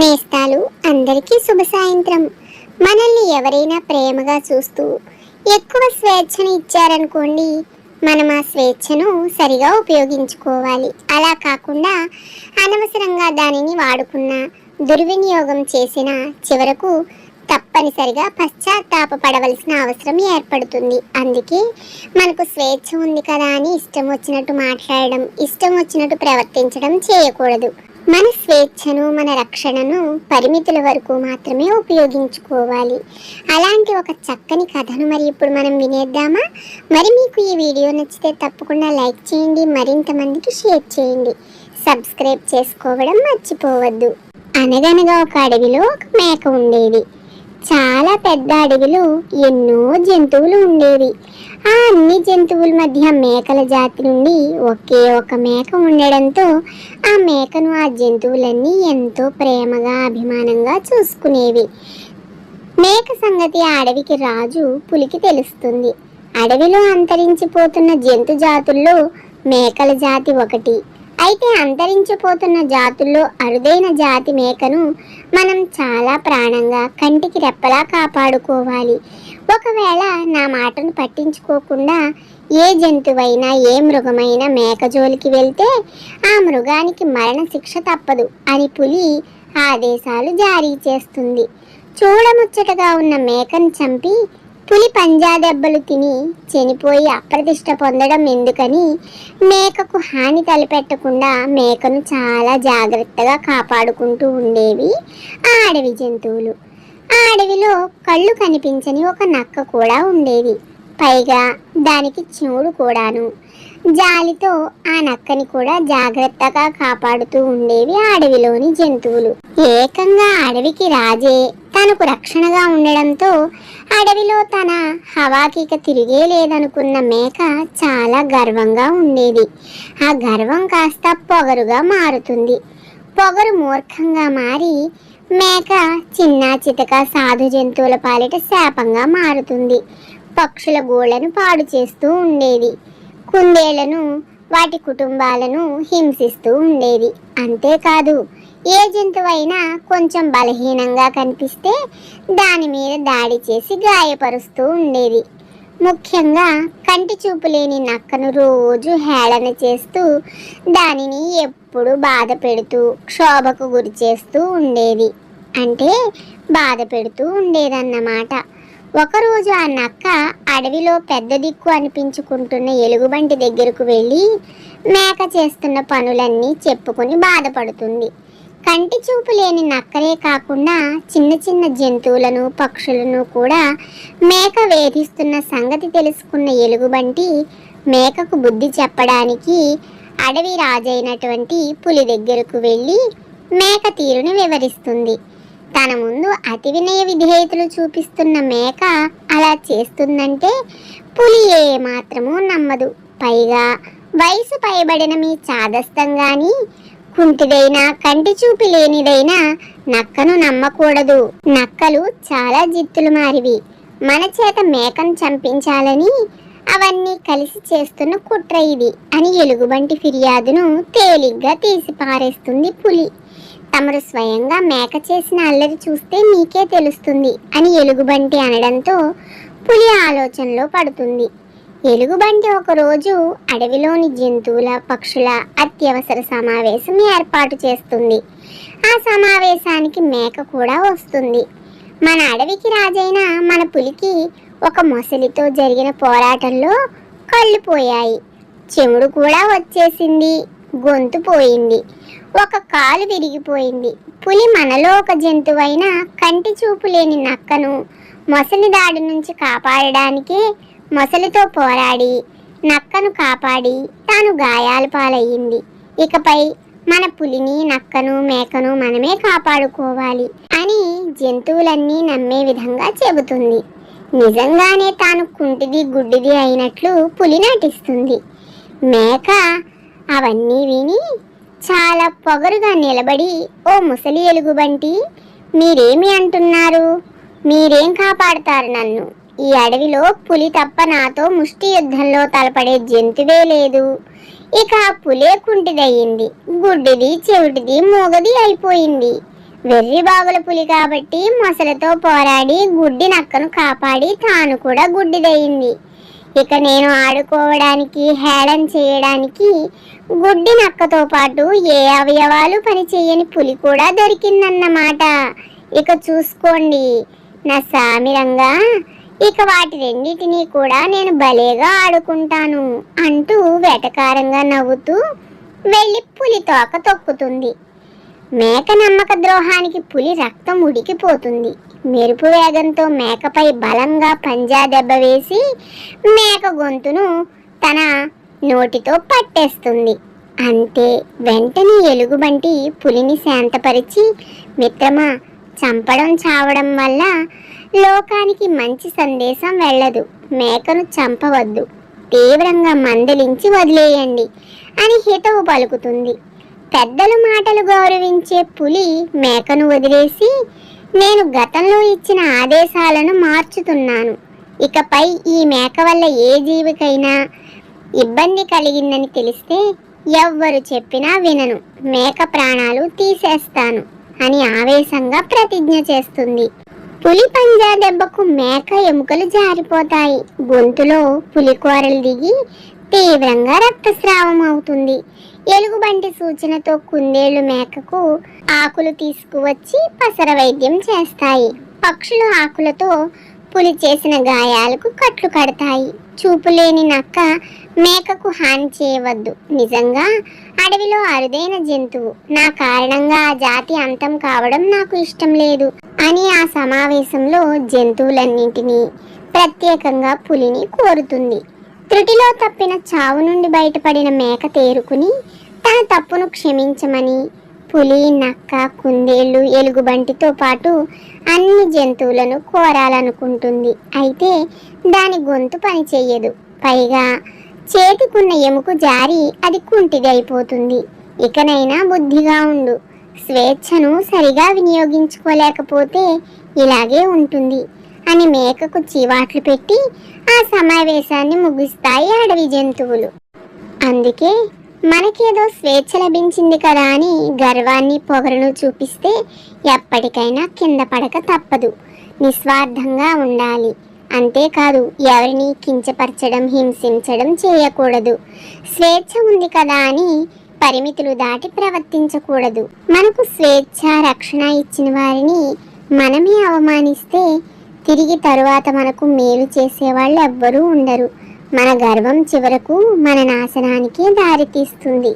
నేస్తాలు అందరికీ శుభ సాయంత్రం. మనల్ని ఎవరైనా ప్రేమగా చూస్తూ ఎక్కువ స్వేచ్ఛను ఇచ్చారనుకోండి, మనం ఆ స్వేచ్ఛను సరిగా ఉపయోగించుకోవాలి. అలా కాకుండా అనవసరంగా దానిని వాడుకున్న, దుర్వినియోగం చేసిన చివరకు తప్పనిసరిగా పశ్చాత్తాపపడవలసిన అవసరం ఏర్పడుతుంది. అందుకే మనకు స్వేచ్ఛ ఉంది కదా అని ఇష్టం వచ్చినట్టు మాట్లాడడం, ఇష్టం వచ్చినట్టు ప్రవర్తించడం చేయకూడదు. మన స్వేచ్ఛను, మన రక్షణను పరిమితుల వరకు మాత్రమే ఉపయోగించుకోవాలి. అలాంటి ఒక చక్కని కథను మరి ఇప్పుడు మనం వినేద్దామా? మరి మీకు ఈ వీడియో నచ్చితే తప్పకుండా లైక్ చేయండి, మరింత మందికి షేర్ చేయండి, సబ్స్క్రైబ్ చేసుకోవడం మర్చిపోవద్దు. అనగనగా ఒక అడవిలో ఒక మేక ఉండేది. చాలా పెద్ద అడవిలో ఎన్నో జంతువులు ఉండేవి. ఆ అన్ని జంతువుల మధ్య మేకల జాతి నుండి ఒకే ఒక మేక ఉండడంతో ఆ మేకను ఆ జంతువులన్నీ ఎంతో ప్రేమగా, అభిమానంగా చూసుకునేవి. మేక సంగతి ఆ అడవికి రాజు పులికి తెలుస్తుంది. అడవిలో అంతరించిపోతున్న జంతు జాతుల్లో మేకల జాతి ఒకటి. అయితే అంతరించిపోతున్న జాతుల్లో అరుదైన జాతి మేకను మనం చాలా ప్రాణంగా, కంటికి రెప్పలా కాపాడుకోవాలి. ఒకవేళ నా మాటను పట్టించుకోకుండా ఏ జంతువైనా, ఏ మృగమైనా మేక జోలికి వెళ్తే ఆ మృగానికి మరణ శిక్ష తప్పదు అని పులి ఆదేశాలు జారీ చేస్తుంది. చూడముచ్చటగా ఉన్న మేకను చంపి పులి పంజా దెబ్బలు తిని చనిపోయి అప్రతిష్ట పొందడం ఎందుకని మేకకు హాని తలపెట్టకుండా మేకను చాలా జాగ్రత్తగా కాపాడుకుంటూ ఉండేవి ఆ అడవి జంతువులు. ఆ అడవిలో కళ్ళు కనిపించని ఒక నక్క కూడా ఉండేది. పైగా దానికి చెవుడు కూడాను. జాలితో ఆ నక్కని కూడా జాగ్రత్తగా కాపాడుతూ ఉండేవి ఆ అడవిలోని జంతువులు. ఏకంగా అడవికి రాజే తనకు రక్షణగా ఉండడంతో అడవిలో తన హవాకిక తిరిగే లేదనుకున్న మేక చాలా గర్వంగా ఉండేది. ఆ గర్వం కాస్త పొగరుగా మారుతుంది. పొగరు మూర్ఖంగా మారి మేక చిన్న చితక సాధు జంతువుల పాలిట శాపంగా మారుతుంది. పక్షుల గోళ్లను పాడు చేస్తూ ఉండేది. కుందేళ్లను, వాటి కుటుంబాలను హింసిస్తూ ఉండేది. అంతేకాదు, ఏ జంతువైనా కొంచెం బలహీనంగా కనిపిస్తే దాని మీద దాడి చేసి గాయపరుస్తూ ఉండేది. ముఖ్యంగా కంటి చూపు లేని నక్కను రోజు హేళన చేస్తూ దానిని ఎప్పుడు బాధ పెడుతూ, క్షోభకు గురి చేస్తూ ఉండేది. అంటే బాధ పెడుతూ ఉండేదన్నమాట. ఒకరోజు ఆ నక్క అడవిలో పెద్ద దిక్కు అనిపించుకుంటున్న ఎలుగుబంటి దగ్గరకు వెళ్ళి మేక చేస్తున్న పనులన్నీ చెప్పుకొని బాధపడుతుంది. కంటి చూపు లేని నక్కనే కాకుండా చిన్న చిన్న జంతువులను, పక్షులను కూడా మేక వేధిస్తున్న సంగతి తెలుసుకున్న ఎలుగుబంటి మేకకు బుద్ధి చెప్పడానికి అడవి రాజైనటువంటి పులి దగ్గరకు వెళ్ళి మేక తీరుని వివరిస్తుంది. తన ముందు అతి వినయ విధేయతలు చూపిస్తున్న మేక అలా చేస్తుందంటే పులి ఏ మాత్రమూ నమ్మదు. పైగా వయసు పైబడిన మీ చాదస్తం గాని, కుంటిదైనా, కంటి చూపు లేనిదైనా నక్కను నమ్మకూడదు. నక్కలు చాలా జిత్తులు మారివి. మన చేత మేకను చంపించాలని అవన్నీ కలిసి చేస్తున్న కుట్ర ఇది అని ఎలుగుబంటి ఫిర్యాదును తేలిగ్గా తీసి పారేస్తుంది పులి. తమరు స్వయంగా మేక చేసిన అల్లరి చూస్తే మీకే తెలుస్తుంది అని ఎలుగుబంటి అనడంతో పులి ఆలోచనలో పడుతుంది. ఎలుగుబంటి ఒకరోజు అడవిలోని జంతువుల, పక్షుల అత్యవసర సమావేశం ఏర్పాటు చేస్తుంది. ఆ సమావేశానికి మేక కూడా వస్తుంది. మన అడవికి రాజైన మన పులికి ఒక మొసలితో జరిగిన పోరాటంలో కళ్ళు పోయాయి, చెవుడు కూడా వచ్చేసింది, గొంతు పోయింది, ఒక కాలు విరిగిపోయింది. పులి మనలో ఒక జంతువైన కంటి చూపు లేని నక్కను మొసలి దాడి నుంచి కాపాడడానికే మొసలితో పోరాడి నక్కను కాపాడి తాను గాయాల పాలయ్యింది. ఇకపై మన పులిని, నక్కను, మేకను మనమే కాపాడుకోవాలి అని జంతువులన్నీ నమ్మే విధంగా చెబుతుంది. నిజంగానే తాను కుంటిది, గుడ్డిది అయినట్లు పులి నటిస్తుంది. మేక అవన్నీ విని చాలా పొగరుగా నిలబడి, ఓ ముసలి ఎలుగుబంటి, మీరేమి అంటున్నారు? మీరేం కాపాడతారు నన్ను? ఈ అడవిలో పులి తప్ప నాతో ముష్టి యుద్ధంలో తలపడే జంతువే లేదు. ఇక ఆ పులే కుంటిదయ్యింది, గుడ్డిది, చెవిటిది, మూగది అయిపోయింది. వెర్రి బాబుల పులి కాబట్టి మొసలతో పోరాడి గుడ్డి నక్కను కాపాడి తాను కూడా గుడ్డిదయింది. ఇక నేను ఆడుకోవడానికి హేళన చేయడానికి గుడ్డి నక్కతో పాటు ఏ అవయవాలు పని చేయని పులి కూడా దొరికిందన్నమాట. ఇక చూసుకోండి నా సామిరంగా, ఇక వాటి రెండింటినీ కూడా నేను భలేగా ఆడుకుంటాను అంటూ వెటకారంగా నవ్వుతూ వెళ్ళి పులి తోక తొక్కుతుంది. మేక నమ్మక ద్రోహానికి పులి రక్తం ఉడికిపోతుంది. మెరుపు వేగంతో మేకపై బలంగా పంజా దెబ్బ వేసి మేక గొంతును తన నోటితో పట్టేస్తుంది. అంతే, వెంటనే ఎలుగుబంటి పులిని శాంతపరిచి, మిత్రమా, చంపడం చావడం వల్ల లోకానికి మంచి సందేశం వెళ్ళదు. మేకను చంపవద్దు, తీవ్రంగా మందలించి వదిలేయండి అని హితవు పలుకుతుంది. పెద్దల మాటలు గౌరవించే పులి మేకను వదిలేసి, నేను గతంలో ఇచ్చిన ఆదేశాలను మార్చుతున్నాను. ఇకపై ఈ మేక వల్ల ఏ జీవికైనా ఇబ్బంది కలిగిందని తెలిస్తే ఎవ్వరు చెప్పినా వినను, మేక ప్రాణాలు తీసేస్తాను అని ఆవేశంగా ప్రతిజ్ఞ చేస్తుంది. పులి పంజా దెబ్బకు మేక ఎముకలు జారిపోతాయి. గొంతులో పులికోరలు దిగి తీవ్రంగా రక్తస్రావం అవుతుంది. ఎలుగుబంటి సూచనతో కుందేళ్లు మేకకు ఆకులు తీసుకువచ్చి పసర వైద్యం చేస్తాయి. పక్షులు ఆకులతో పులి చేసిన గాయాలకు కట్లు కడతాయి. చూపులేని నక్క మేకకు హాని చేయవద్దు. నిజంగా అడవిలో అరుదైన జంతువు. నా కారణంగా ఆ జాతి అంతం కావడం నాకు ఇష్టం లేదు అని ఆ సమావేశంలో జంతువులన్నింటినీ, ప్రత్యేకంగా పులిని కోరుతుంది. త్రుటిలో తప్పిన చావు నుండి బయటపడిన మేక తేరుకుని తన తప్పును క్షమించమని పులి, నక్క, కుందేళ్లు, ఎలుగుబంటితో పాటు అన్ని జంతువులను కోరాలనుకుంటుంది. అయితే దాని గొంతు పని చెయ్యదు. పైగా చేతికున్న ఎముక జారి అది కుంటిదైపోతుంది. ఇకనైనా బుద్ధిగా ఉండు. స్వేచ్ఛను సరిగా వినియోగించుకోలేకపోతే ఇలాగే ఉంటుంది అని మేకకు చీవాట్లు పెట్టి ఆ సమావేశాన్ని ముగిస్తాయి అడవి జంతువులు. అందుకే మనకేదో స్వేచ్ఛ లభించింది కదా అని గర్వాన్ని, పొగరును చూపిస్తే ఎప్పటికైనా కింద పడక తప్పదు. నిస్వార్థంగా ఉండాలి. అంతేకాదు, ఎవరిని కించపరచడం, హింసించడం చేయకూడదు. స్వేచ్ఛ ఉంది కదా అని పరిమితులు దాటి ప్రవర్తించకూడదు. మనకు స్వేచ్ఛ, రక్షణ ఇచ్చిన వారిని మనమే అవమానిస్తే తిరిగి తరువాత మనకు మేలు చేసేవాళ్ళు ఎవ్వరూ ఉండరు. మన గర్వం చివరకు మన నాశనానికే దారితీస్తుంది.